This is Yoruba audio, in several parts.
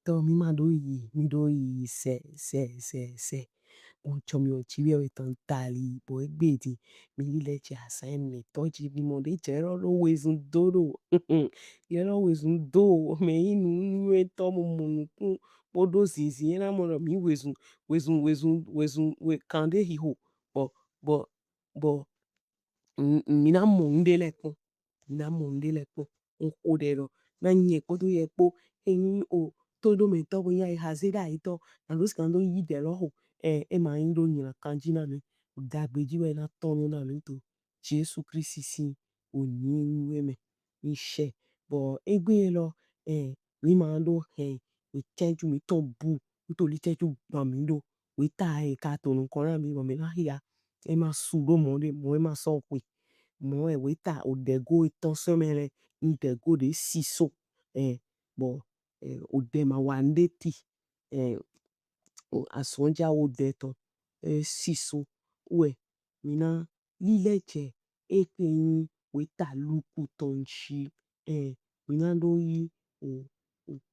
to mi ma do yi se on chom yo chiwi o ton tali bo egbeti mi lile chi assignment to chi bi mo de che ro always do ye always do me inu nwe to mo mo ku podo zizi na mo mi we kande hi ho bo bo mi na mo nde lekpo na mo nde lekpo on ko de ro na nye ko to ye po eyin o todo me to bo ya hazeda ito na lo skando yi de lo ho e ma indo nyina kanji na mi dagbeji we na tono na mi to Jesu Christ si oni we me mi she bo egbe lo mi ma ndo we change mi to bu mi to li change ba mi ndo we ta ka to no kon na mi bo mi na ya e ma su do mo de mo e ma so pe mo e we ta o de go itan so mere ni de go de siso bo o de ma wande ti asonja o de to siso we mina lileche epeyin we ta luku tonchi mina do yi o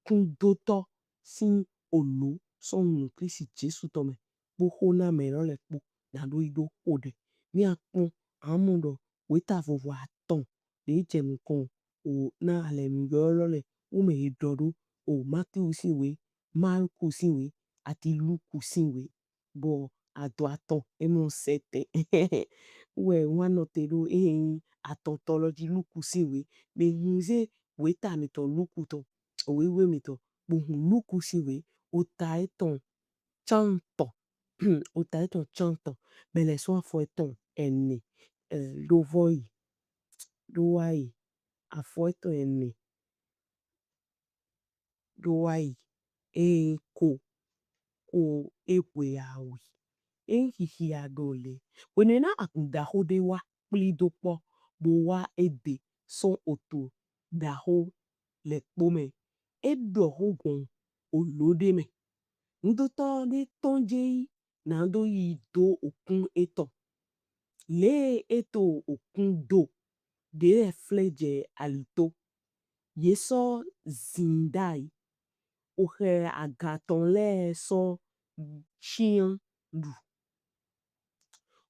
kun do to sin olu so nu Kristi Jesu to me po ho na me ro le po na do yi do ho de ni apon amundo we ta vovo aton de je nkan o na ale mi yo lo le o me dodo o Matthew si we Marku si we àti Luku si we bo ado aton e mo sete we one te do aton to lo di Luku si we me hinze we ta mi to Luku to o we mi to bo hun Luku si we o ta eton chanton o ta eton chanton me le so afo eton ene do voi do wai afo eton ene do wai ko ekwe awi hihi agole wene na akunda ho de wa pli do po bo wa ede son oto da ho le po me edo ho gon olode me ndo to de tonje na do yi do okun eto le eto okun do de fleje alito yeso zindai ohe agaton le so chian du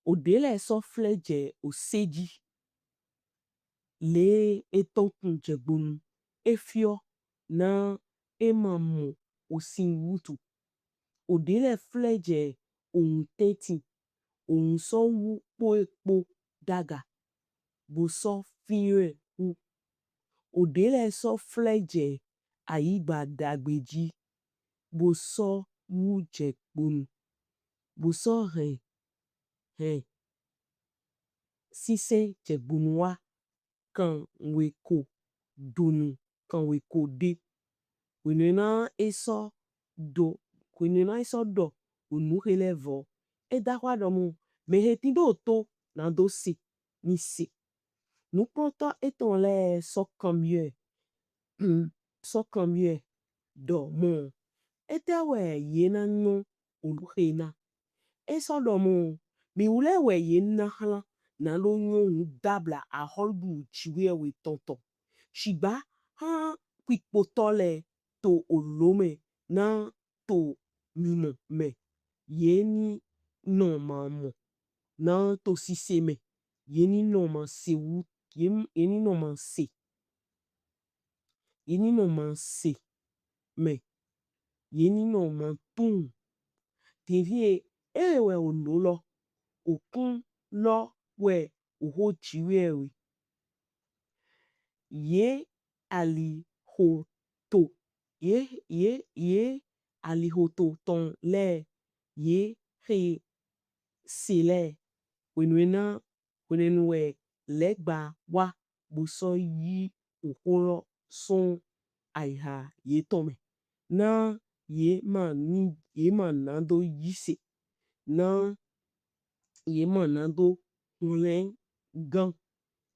odele so fleje oseji le eton kun jegbonu efio na emamu osin wutu odele fleje ohun teti ohun so wu po epo daga bo so fire wu odele so fleje ayigba dagbeji bo so wu jegbonu bo so sise jegbonu wa kan we ko donu kan we ko de wene na eso do wene na eso do onu hele vo e da kwa do mu me he ti do to na do si ni si nu pronto eton le so kamye do mo ete we ye na no onu he na eso do mo mi ule we ye na hala na lo nyo dabla a holbu chiwe we tonto shiba ha kwipo tole to olome na to mimo me ye ni no mamo na to sise me ye ni no ma se wu ye ni no ma se ye ni no ma se me ye ni no ma tun devie we ololo okun lo we uho chiwe we ye ali ho to ye ali ho to ton le ye he se le wenwena wenenwe legba wa bo so yi ohoro son aiha ye to me na ye ma na do yi se na ye ma na do hulen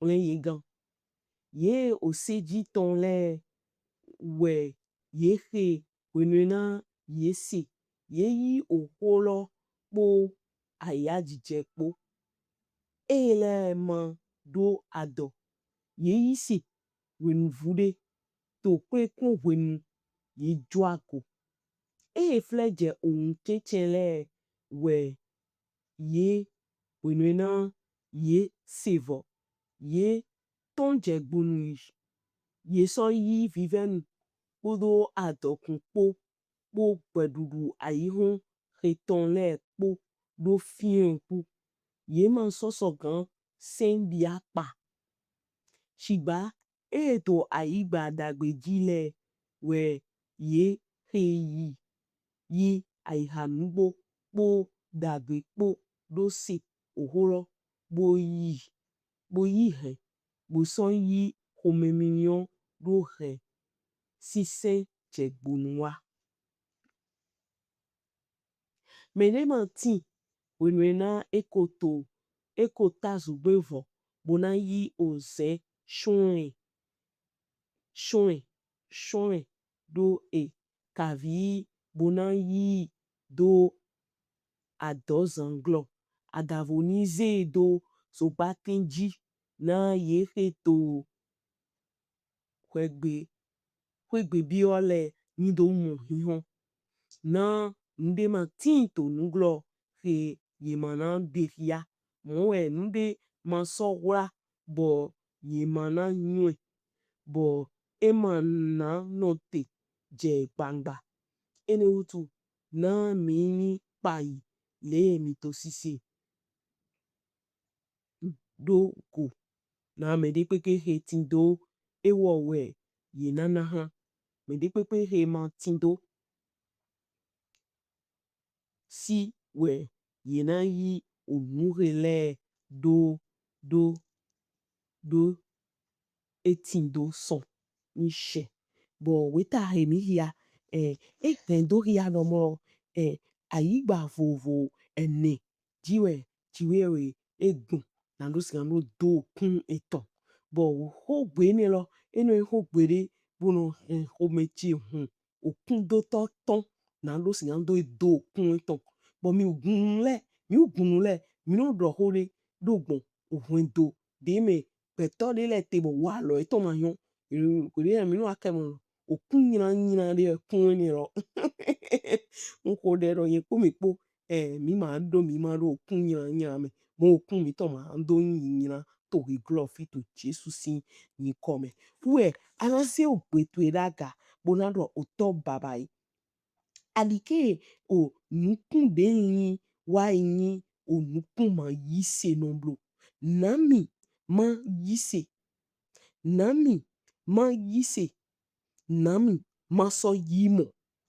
ye gan ye oseji ton le we ye he wenwena ye se ye yi ohoro po aya jije po ele ma do ado ye yi se wenu vude to kwe kun wenu ye jwago e fledge un chechele we ye wenwena ye sevo ye tonje gbunu ye so yi viven podo adokun po gbedudu ayihun reton le po do fien po ye man soso gan sen bi apa shigba e to aigba dagbe jile we ye he yi aihanugbo po dagbe po do se ohoro bo yi he bo son yi homeminion do he si sen je gbunua menema ti wenwena ekota zugbevo bona yi oze shuen do kavi bona yi do adozanglo adavonize do so batenji na ye to kwegbe biole ni do mo hihon na nde ma tinto nuglo he ye mana deria mowe nde ma sogwa bo ye mana nyue bo emana note je bangba ene utu na mini pai le mi to sisi do go na me de peke he tindo ewo we ye nana ha me de pepe he ma tindo si we ye na yi onurele do etindo son ni she bo weta he mi hia tendo hia no mo aigba vovo ene jiwe egun na lo si no do kun eton bo ho gbe ni lo eno ho gbere bono ho mechi hun okun do to ton na lo si do kun eton bo mi ugunle mi no do hore do gbon ohun do de me peto de le te bo wa lo eton ma yon ko de mi no akemo okun nyina de kun ni ro nko de ro yen po mi po mi ma do okun nyina me mo okun mi to ma do nyina to we glo fit to jesu sin ni come we anase ogbetu edaga bonado oto babai alike o nukun de yin wa yin o nukun ma yise nomblo nami ma yise nami ma so yimo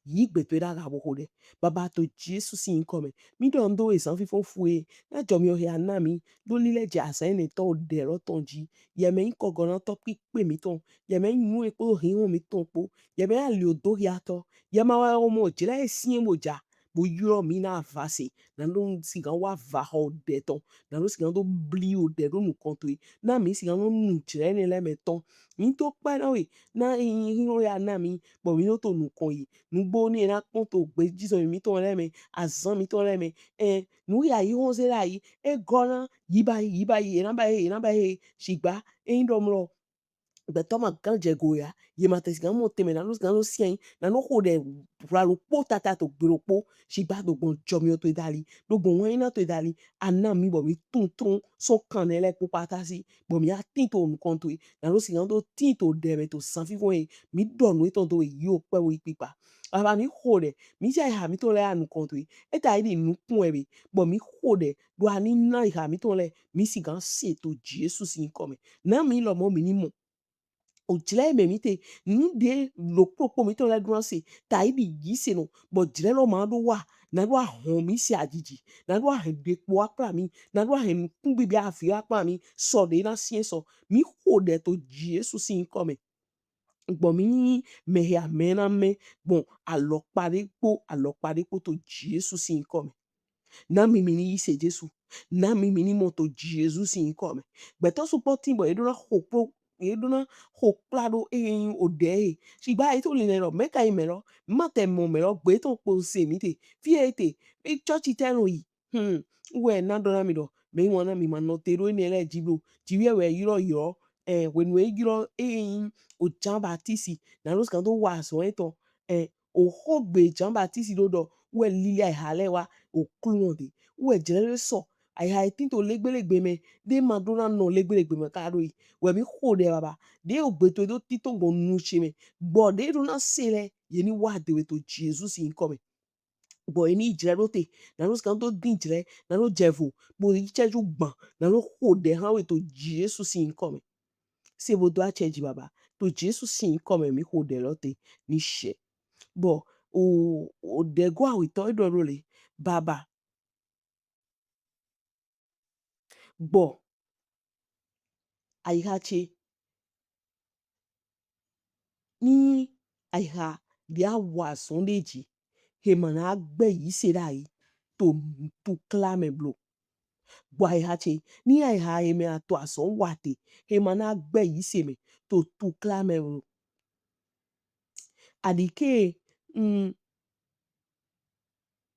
yi gbetu edaga bohode baba to jesu sin come mi don do esan fifon fue na jomi o he anami do lile je asene to de ro tonji ye me ko gona to pipe mi ton ye me nu e po hin mi ton po ye me ali odo ya to ye ma wa o mo jira esin moja bo yuro mi na vase na lo si gan wa va ho de ton na lo si gan do bli o de do nu kontri na mi si gan no nu jire ni le me ton mi to pa na we na hin o ya na mi bo mi no to nu kon yi nu gbo ni na kon to gbe jiso mi ton le me azan mi ton le me nu ya yi hon se la yi gona yi ba na ba he shigba ndo mlo beto ma ganje goya ye ma tesi gan mo teme na no gan no sien na no ho de ralo po tata to gbero po shigba do gbon jomi o to dali do gbon wen na to dali ana mi bo mi tun so kan ele po patasi bo mi atin to nu konto na no si gan do tin to de me to san fifo mi do nu to do yo pe wo ipipa aba mi ho de mi ja ha mi to le anu konto eta ide nu kun ebe bo mi ho de do ani na ha mi to le mi si gan se to Jesus sin come na mi lo mo mi ni mo ojile me mi te ni de lo popo mi to le dun se ta ibi yi se no bo jile lo ma do wa na do ahon mi si ajiji na do ahon de po apa mi na do ahon kun bi afi apa mi so de na sien so mi ho de to Jesus sin come gbon mi me ya me na me bon alopare po to Jesus sin come na mi ni ise Jesu na mi ni mo to Jesus sin come beto supporting bo eduna hopo eduna hoplado ode shigba ito le ro meka imero mate mo mero gbe to po se mi te fiete e church tero yi we na do na mi do me wona mi ma no tero ni ele jibo jiwe we yiro when we yiro o jan batisi na lo skan do wa so eto o hogbe Jean-Baptiste dodo we lilia ihalewa o klonde we jere so I had think to legbelegbe me de madonna no legbelegbe me karoi we mi hode baba de ogbeto do tito go nuche me but they do not say le yeni wa de we to Jesus in come but any jerote na no skan to din jere na no jevo bo icheju gban na no hode han we to Jesus in come se bo do a cheji baba to Jesus in come mi hode lote ni she but o de go awito idorole baba but aihache ni aiha dia was ondeji he mana agbe yi serai to clame blo but aihache ni aiha eme ato ason wate he mana agbe yi seme to clame blo adike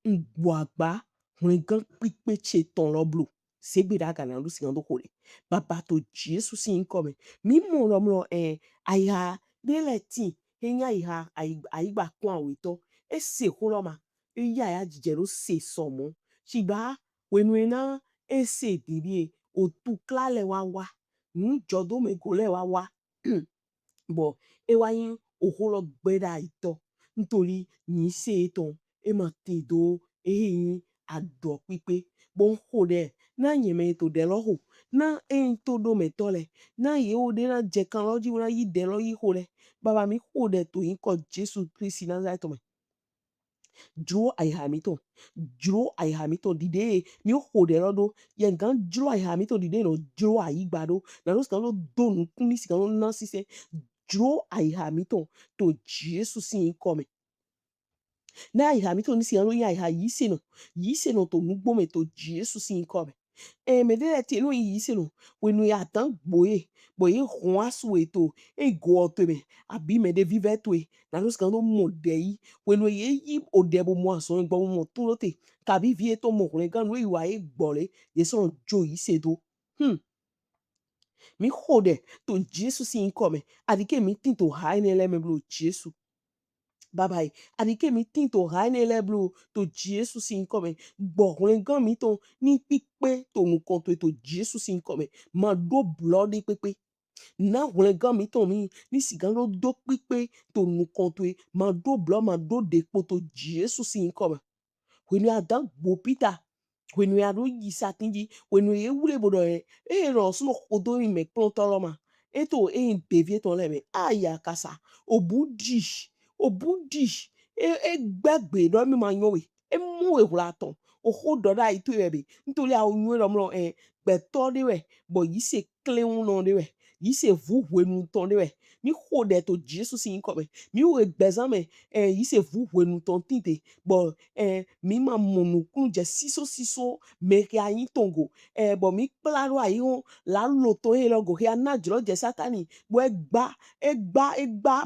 ngwagba gan pipe cheton lo blo segbeda kana lu sigan to kore baba to Jesus in come mi mo lo mlo aiha de leti enya iha aigba kun awito ese koloma iya ya jijero se somo shiba wenwena ese dibie otu klale wa jodo me gole wa bo ewayin oholo gbeda ito nítorí yin se ton e ma te do eyin ado pipe bon hode na yeme to de lo ho na to do me tole na ye o de na je kan loji na yi de lo yi hole baba mi hode to yin ko Jesus Christ Nazareth me dro ai hamito dro ai hamito dide mi hode lo do ye gan dro ai hamito dide no dro ai gbado na no skan lo do nu kuni skan lo na si se dro ai hamito to Jesus in come na ai hamito ni skan lo ya ai yi se no to mugbo me to Jesus in come me de ti no yi se no we no ya tan gboye boye hon asu eto e go to me abi me de vive to e na no skan lo mo de yi we no ye yi o de bo mo aso gbo mo to lo te ka bi vie to mo kun gan no iwa e gbole ye so jo yi se do mi hode to Jesus in come adike mi tin to high ne le me blo Jesus baba adike mi tin to high ne le blo to Jesus in come gbo kun gan mi to ni pipe to mu kon to Jesus in come ma do blood pepe na hun gan mi to mi ni sigan lo do pipe to nu kon to ma do blood ma do de po to Jesus in come when you are done bo Peter when you are no yi satinji when you wule bodo ro so odo mi me pon toloma eto devie ton le me aya kasa obudi gbagbe do mi ma yan we mu ehura ton o ho do da itu ebe nítorí a oyun ro mlo gbe to de we bo yi se clean no de we yi se vu wenu ton de we mi ho de to Jesus in come mi we gbezame yi se vu wenu ton tinte bo mi ma monu kun je siso me ke ayin tongo bo mi plaro ayi ho la lo to he lo go he na jro je satani bo egba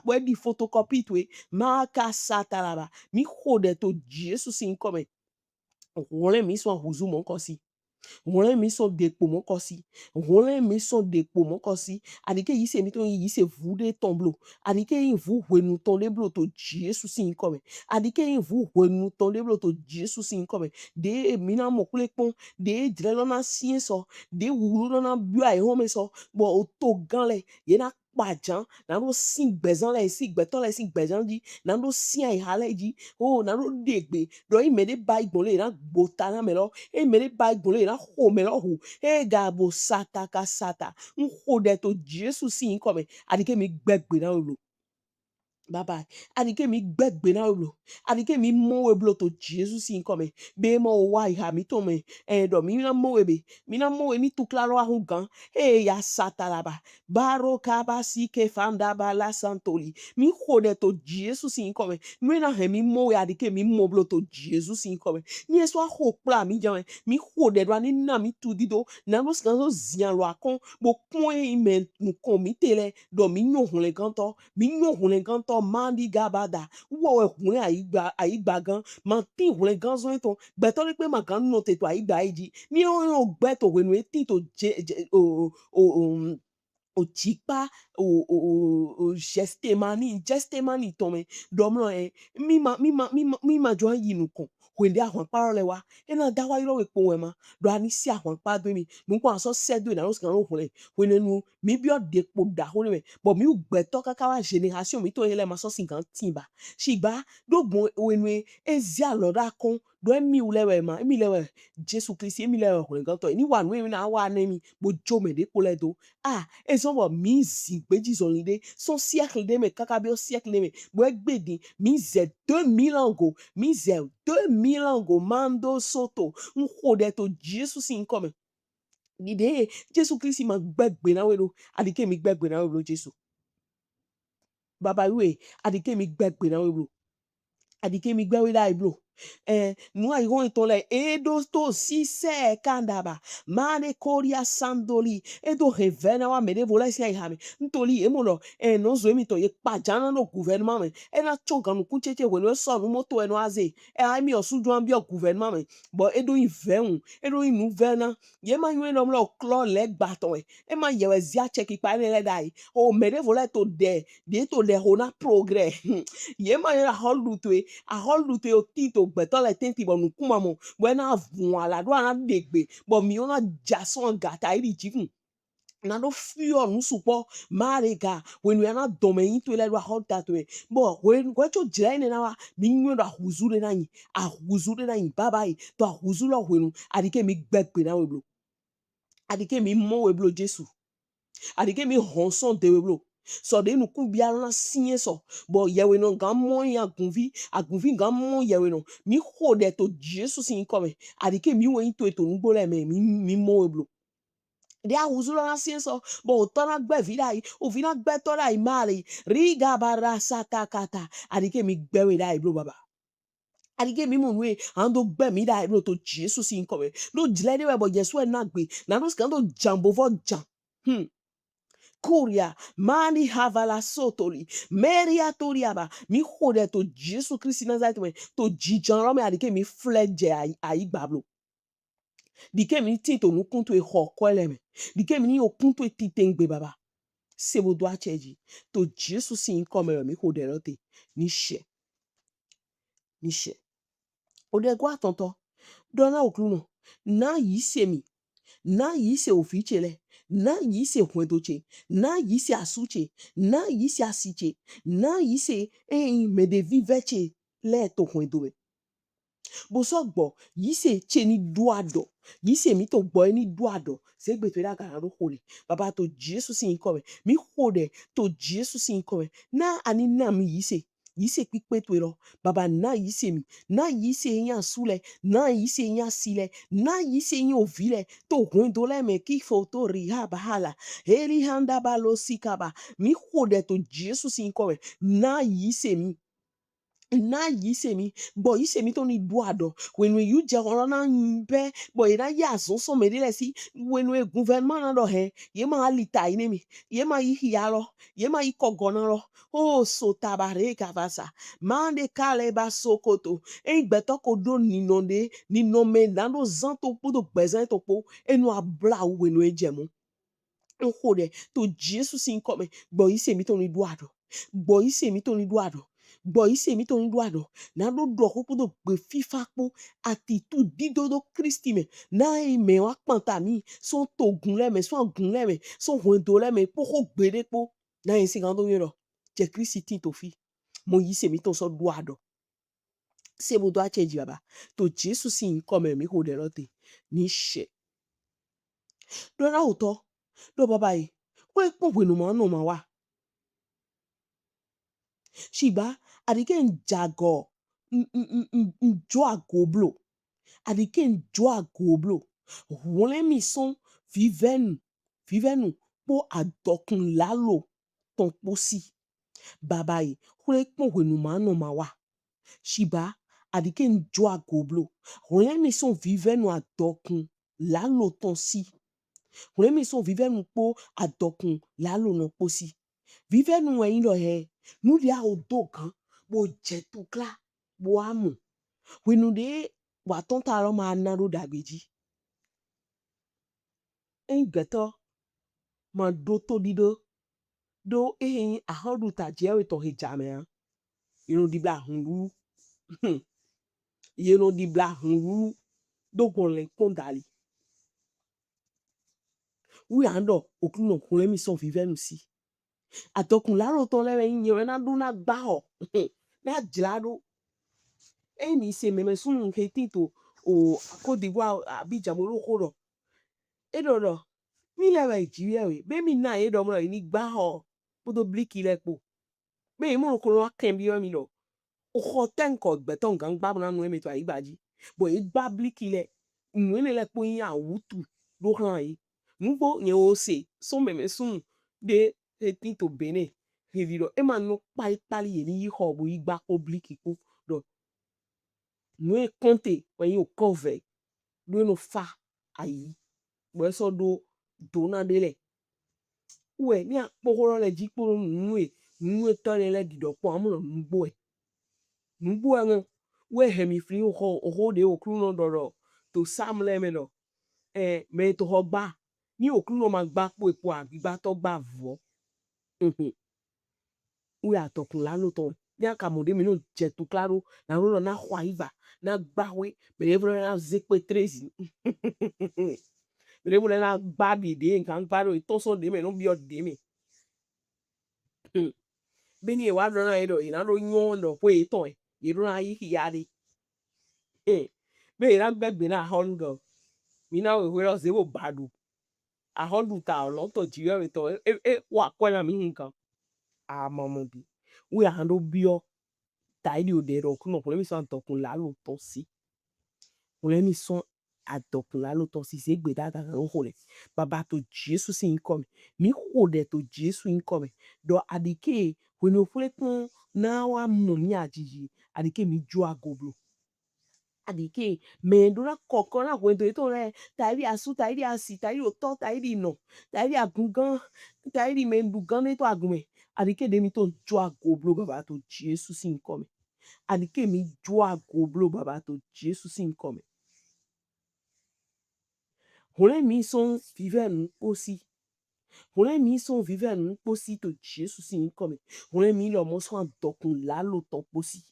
bo di photocopy to ma ka sataraba mi ho de to Jesus in come wole mi so huzu mon kosi wole mi so depo mon kosi wole mi so depo mon kosi adike yi se mi to yi se vude tomblo adike yin vu wenu ton leblo to Jesus in come adike yin vu wenu ton leblo to Jesus in come de mi na mo kule pon de dire lo na sien so de wuru lo na bio ai home so bo o to gan le ye na pajan na no sin gbezan le si gbeton le si gbezan di na no sin ai hale di o na no degbe do i me de ba igbon le na gbota na me lo e me de ba igbon le na ho me lo hu e ga bo sata ka sata n ho de to Jesus in come adike mi gbegbe na lo baba adike mi gbegbe na lo adike mi mo we blo to Jesus in come be mo wa iha mi to me do mi na mo we be mi na mo we mi tu claro a gan ya sata la ba baro ka ba si ke fanda ba la santoli mi hode to Jesus in come mi na he mi mo we adike mi mo blo to Jesus in come ni eso a ho pra mi jan mi hode do ani na mi tu dido na no skan so zian lo akon bo kon e me nu kon mi tele do mi nyon hun le ganto mandi gabada wo hun aigba gan ma tin hun le gan zo to gbe to pe ma gan no te to aigba eji ni o gbe to wenu e tin to o chipa o gestemani tome domlo mi ma jo yinu kon wende ahwan parole wa ena dawa iro we po wema do ani si ahwan pa do mi mo ko aso sedo na no skan ro hule wenenu mi bi o de po da ho me but mi ugbe to kaka wa generation mi to ele ma so sin kan timba shiba do gbon wenwe ezia loda kon do emi ulewe ma emi lewe Jesu Kristi emi lewe hule kan to ni wa nu emi na wa na mi bo jo me de po le do ezon bo mi zin pe Jesus lide son siècle de me kaka bi o siècle de me bo egbedin mi ze 2000 ans ago mi ze 2000 ans ago mando soto de to Jesus in come nide Jesu Kristi ma gbegbe na we do adike mi gbegbe na we do Jesu baba we adike mi gbegbe na we do adike mi gbe we da iblo nu ai gon to le edo to si se kandaba mane koria sandoli edo revena wa me de vola si ai hame ntoli emolo no zo emi to ye pajana no gouvernement me na chonga nu kuncheche we no so nu moto no aze ai mi osuju an bi o gouvernement me but edo invenu edo inu vena ye ma yun no lo klo le gbaton e ma ye we zia check ipa le dai o me de vola to de hona progrès ye ma ye a holute o tito beto le tenti bo nukuma mo wena vun ala do ana degbe bo mi ona jason gata iri jikun na do fio nu supo marega when we are not domain to le do hot that way bo when to jene na wa mi nyu do huzure na yin a huzure na yin baba yi to huzulo hwenu adike mi gbegbe na we blo adike mi mo we blo Jesu adike mi honson de we blo so de nu kun bia na sinye so bo yewe no gan mo ya agunvi gan mo yewe no mi ho de to Jesus in come adike mi we to ngbo le mi mo eblo de a uzula na sinye so bo to na gbe vida yi o vi na gbe to dai mari riga barasa takata adike mi gbe we dai blo baba adike mi mo we ando gbe mi dai blo to Jesus in come no jile de we bo Yesu e na gbe na no skan do jambo vo jam Kuria mani havala sotoli meria toriaba mi hode to Jesus Christ Nazareth we to jijan ro me adike mi fledge ai gbablo dike mi tin to nu kuntu e hokole me dike mi ni okuntu e titengbe baba se bo do acheji to Jesus sin come mi hode rote ni she o de gwa tonto dona okluno na yi se mi na yi se ofichele na yi se hwendoche na yi se asuche na yi se asiche na yi se me de viveche le to hwendowe bo so gbo yi se che ni duado yi se mi to gbo ni duado se gbe to da ga ro hole baba to Jesus sin come mi hole to Jesus sin come na ani na mi yi se pipe to ro baba na yi se mi na yi se yan sule na yi se yan sile na yi se yan ovile to hwendo le me ki foto riha bahala eli handa balo sikaba mi hole to Jesus sin come na yi se mi na yi se mi bo yi se mi to ni duado when we you je na mbe bo ina ya so me dile si when we gouvernement na do he ye ma alita ine mi ye ma yi hialo ye ma yi kogona ro o so tabare kavasa mande kale ba sokoto e gbeto ko do ni no me na do zanto po do bezan to po enu abla we no ejemu hode to Jesus in come bo yi se mi to ni duado bo yi se mi to ni duado bo ise mi to ni duado na do do ko do gbe fifa po attitude didodo Christi me na me wa panta mi so to gun le me so gun le me so hondo le me po ko gbede po na yin sin kan do yero je Christi tin to fi mo ise mi to so duado se bo do a change baba to Jesus sin come mi ho de rote ni she do na uto do baba yi ko e po wenu mo no ma wa shiba adike njago njo agoblo adike njo agoblo wole mi son vivenu po adokun lalo ton posi babai wole po wenu ma no ma wa shiba adike njo agoblo wole mi son vivenu adokun lalo ton si wole mi son vivenu po adokun lalo no posi vivenu yin lo he nu dia odokan bo je to kla bo amu wenu de wa ton ta ro ma na ro dagbeji en geto ma do to dido do a hodu ta jewe to hejame di bla hundu di bla hundu do gonle kondali we ando okuno kunle mi son vivenu si atokun laro to le yin na do na gba ho na jlado mi se meme sun ke tito o Côte d'Ivoire Abidjan mo lo ko do mi le Nigeria we be mi na do mo ni gba ho podo bliki le po be mo ko lo kan bi o mi lo o hoten ko gbe ton gan gba na nu e mi to ayi baji bo e gba bliki le nu le po yin awutu do han yi ngbo yen o se so meme sun de tito bene heviro e ma no pa itali ye ni ho bo igba ko bliki ko do nu e konte when you cover do no fa ayi bo so do na dele we ni aporo le jiporo nu e to le dido po amulo ngbo ngo we hemi free ho de okru no doro to sam le me no me to ho gba ni okru no ma gba po epo agba to gba vo we atokun la no to ni akamode mi no je to claro na ro na hwa iva na gba we me evro na zepe 13 me evro na gba de nkan paro to so de me no bi o de me beni e wa do na edo ina ro nyo no po e ton e ro na yi yari be ira gbegbe na hongo mi na we ro ze wo badu a hondu ta lo to jiwe we to wa kwa na mi nkan a momo bi we a ndo bio ta ili o de ro kuno ko mi so antokun la lo to si o le mi so atokun la lo to si se gbe da ro ho le baba to Jesus in come mi ho de to Jesus in come do adike we no fle ton na wa mo mi ajiji adike mi jo agoblo adike me dura koko na kwento ito le tairi asu tairi asi tairi oto tairi no tairi agungan tairi me ndugan ne to agume adike de mi to jo agoblo baba to Jesus in come adike mi jo agoblo baba to Jesus in come hole mi son viver nu aussi hole mi son viver nu aussi to Jesus in come hole mi lo mo so antokun la lo to aussi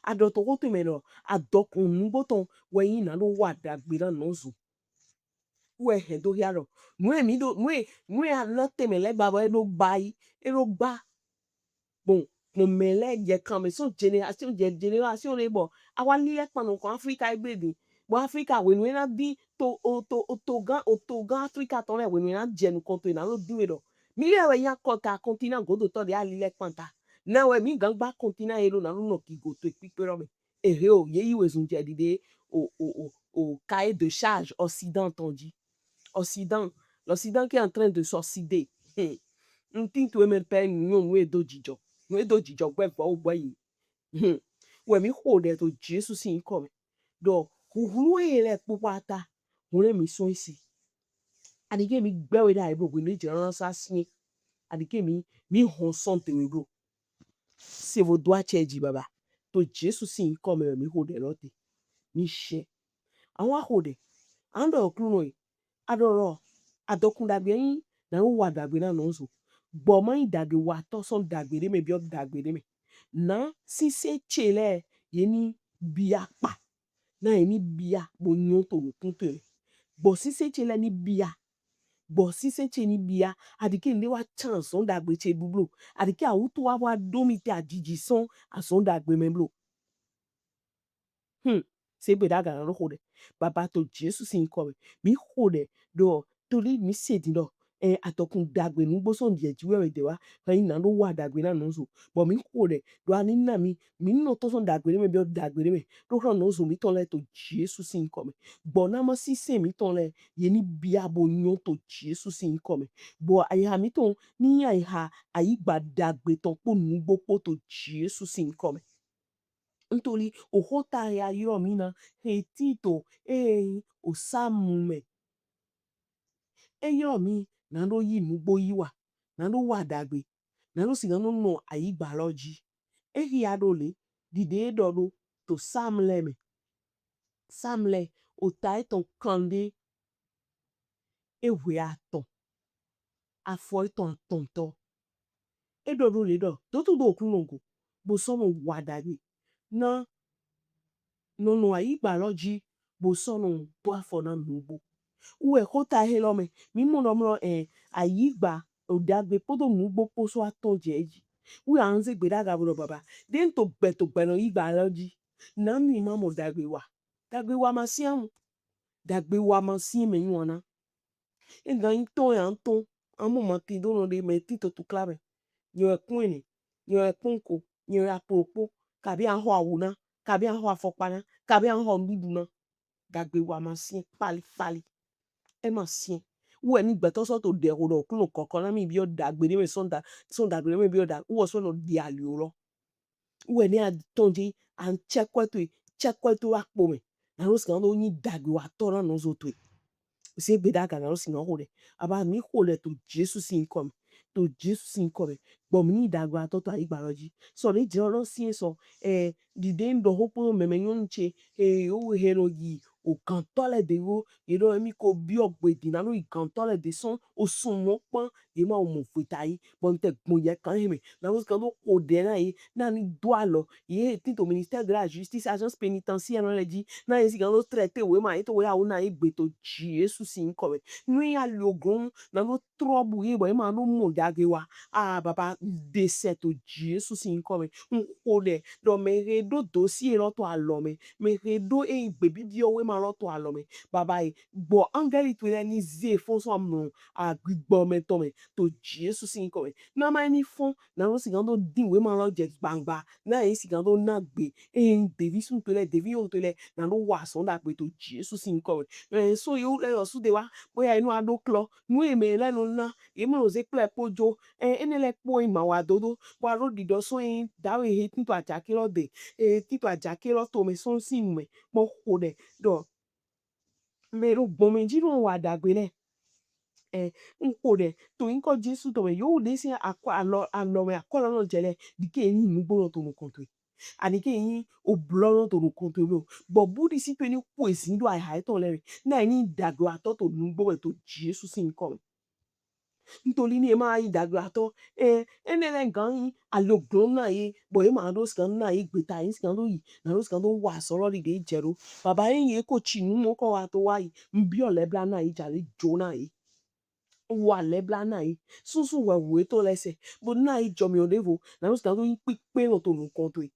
adoto ko to me no adokun nu boton we yin na lo wa dagbe na no zo we he do yaro nu e mi do nu e anote me le baba e do bai e do gba bon mo mele je kan me so generation le bo awa ni le panu ko Africa igbede bo Africa we nu na bi to gan Africa ton le we nu na je nu kon to na lo di we do mi le we yan ko ta continent go do to de ali le panta na we mi gan gba continent e lo na lo no ki go to pipe ro me ehe o ye yi we zun je dide au cahier de charge Occident on dit Occident l'Occident qui est en train de s'oxyder ntin to me pe nyon we do jijo gbe fo gbo yi we mi ho de to Jesus sin come do huhuru ele pupata hore mi so isi adike mi gbe we da ibo ni je ran sa sin adike mi hon son te we bro se vo doa cheji baba to Jesus sin come mi ho de lote mi she awon ho de ando okru no adoro adokun dagbe yin na wo wa dagbe na no so gbo mo idagbe wa to son dagbe de me bi o dagbe de me na si se chele ye ni bia pa na ye ni bia bo nyon to kun te bo si se chele ni bia bo si se che ni bia adike nde wa chance son dagbe che bublo adike awuto wa domite ajiji son a son dagbe me blo se be daga na ho de baba to Jesus in come mi ho de do to li mi se di do atokun dagbe nu gbo son die jiwe de wa kan na lo wa dagbe na no so but mi ho de do ani na mi no to son dagbe me bi o dagbe me do ran no so mi ton le to Jesus in come but na mo si se mi ton le ye ni bia bo nyon to Jesus in come but ai ha mi ton ni ai ha ai gba dagbe ton po nu gbo po to Jesus in come nítorí ohota ya yo mina hetito osamume eyo mi na lo yi mugbo yiwa na lo wa dagbe na lo si no no ayi gba loji ehi adole dide dodo to samle ota eton kande ewe aton afo eton tonto edo do le do do tu do kunongo bo sono wadagi na no no ayi biology bo sono to afọ na nubo uwe kota helome mi mo no mro ayi gba odagbe podo nubo poso aton jeji we anze gbe daga bro baba den to gbe no yi biology na mi ma mo dagbe wa ma siamu dagbe wa ma si me yona e gan to ya to amo ma ti do no de me ti to tu klabe nyo ekwini nyo ekunko nyo apopo kabi ahụ awuna kabi ahụ afọkpana kabi ahụ mbiduna dagbe wa ma si pali pali e ma si wo ni gbe to so to de ro do kuno kokon na mi bi o dagbe ni me son dagbe mi bi o da wo so no di ali oro wo ni a tonji an chekwetu akpo me na ro skan do ni dagbe wa to na no zo to se gbe daga na ro sin ho de aba mi ho le to Jesus in come to Jesus in come bo mi ni dagbe wa to ayi biology so le je ro si so di den do hopo me me nyun che o hero yi o kan tole de wo iro mi ko bi ogbe di na no i kan tole de son o sun mo pon ye ma o mo futa yi bo nte gbon ye kan he me na wo kan do ko de na yi na ni do alo ye ti to ministère de la justice agence pénitentiaire no le di na ye si kan do traité we ma yi to we a una yi gbe to Jesus in come nui a logon na no trouble ye bo ma no mo dage wa baba de set to Jesus in come o de do me re do si ro to alo me re do gbe bibi o we ma ro to alo me baba gbo angeli to le ni ze fon so amno a gbigbo me to Jesus in come na ma ni fon na no si kan do din we ma ro je gbangba na yi si kan do na gbe devi sun to le devi o to le na no wa so da pe to Jesus in come so you le o su de wa boya inu ado klo nu e me le no na e mo ze kle pojo ene le po ima wa dodo wa ro di do so da we he tin to ajakiro de tin to ajakiro to me so sin me mo ko de do me ro gbon me ji ro wa dagbe le n ko de to nko Jesus to me yo de si akwa alo me akola no jele di ke yin nu gbo to no konto ani ke yin o blono to no konto lo bo budi si pe ni ku esin do ai ha to le na ni dagbe ato to nu gbo to Jesus in come nítorí ní ẹ máa yí dàgbà tó ẹnẹlẹ gan yín àlògbòn náà yé bọ ẹ máa lọ sàn náà yé gbèta yín sàn ló yìí náà lọ sàn ló wà sọ̀rọ̀ lìdè jẹrò bàbá yín yé kò tì nù mọ́ kọ́ wa tó wá yìí ń bí ọ̀lẹ́bla náà yìí jàre jò náà yìí wà lẹ́bla náà yìí súnsún wẹ̀ wòé tó lẹ́sẹ̀ bó náà yìí jọmi ò lévo náà lọ sàn ló yín pípé lọ tó nù kan tó yìí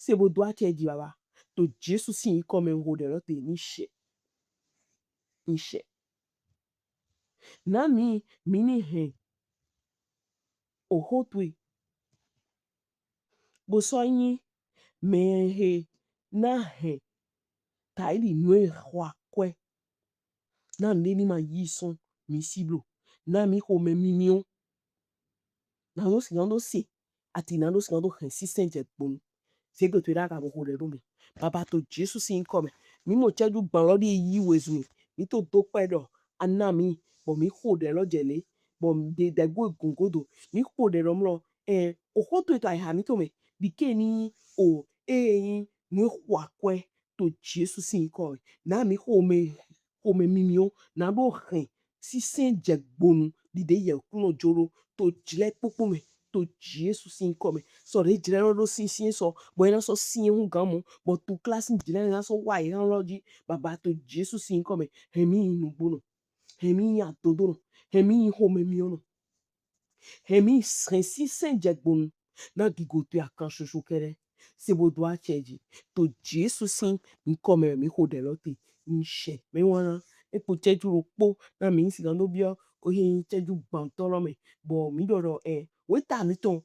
ṣé bó do àti ẹ̀jì bàbá tó Jésù sì yín kọ́ mi ń wo dẹ̀rọ̀ tè níṣẹ́ náà mi ní hẹ̀ òhó tó yìí bó sọ yín mehe na he taili nwe hwa kwe na neni ma yison mi siblo na mi ho me minion na no si no se ati na no si no he si senje gbon se go to da ka bo le ro mi baba to Jesus sin come mi mo cheju gbon lo di yi wezu mi to pe do ana mi bo mi ho de lo jele bo de go gungodo mi ho de ro mlo o ho to ai ha mi to me di ke ni o yin ni hwa kwe to Jesus sin come na mi ho me mimio na bo hen si senje gbonu di de ye kuno joro to jile popo me to Jesus sin come so re jile ro sin so bo ina so sin un gan mo bo to class jile na so wa iran loji baba to Jesus sin come hemi inu gbono hemi ya todo hemi ho me mi ono hemi si senje gbonu na gigote akan shosho kere se bo do acheji to Jesus sin come mi ho de lote nse me wana epo cheju ropo na mi si gan do bio oyin cheju gban toro me bo mi doro we ta mi ton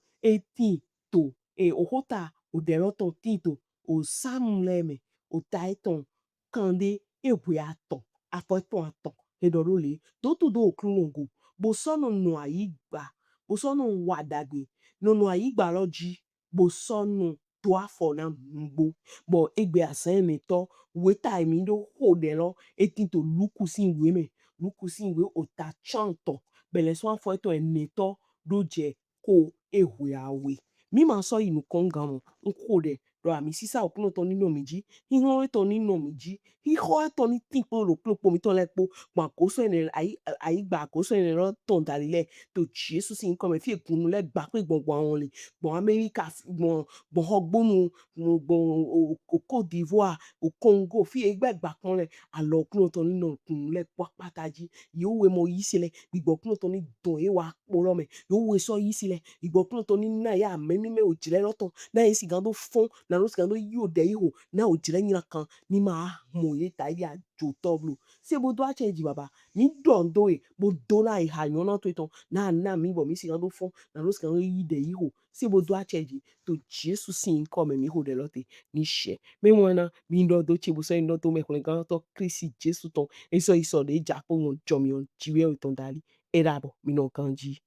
ti to ohota o de loton ti to o samle me o taiton kande ewe aton afoton aton edoro le to to do okrungo bo sono no ayi gba bo sono wadagbe no ayi gba loji bo sono to afọ na mgbo bo egbe asan mi to we ta mi do ho de lo etin to lukusin we o ta chanto bele so afọ to eni to do je ko ehwe awe mi ma so inu konga mo nko de do ami sisa okuno to nino miji hiho to nino miji hiho to ni tipo lo plopo mi to lepo gba koso ene ai gba koso ene ro ton dalile to Jesu si nko me fi ekunu le gba pe gbogbo awon le gbon America gbon hogbonu gbon o Côte d'Ivoire o Congo fi egba gba kan le alo okuno to nino kunu le pataji yo we mo yisile gbigbo okuno to ni don e wa poro me yo we so yisile gbigbo okuno to ni na ya memi me ojile loton na esi gan do fon na no si gan do yo de iho na ojile nyina kan ni ma mo ye ta ya jo toblu se bo do a change baba ni don do e bo do na iha yon na to iton na mi bo mi si gan do fon na no si gan do yi de iho se bo do a change to Jesu si nko me mi ho de lote ni she me mo na mi ndo do che bo so ndo to me ko gan to Kristi Jesu ton eso iso de ja po won jo mi on jiwe o ton dali era bo mi no kanji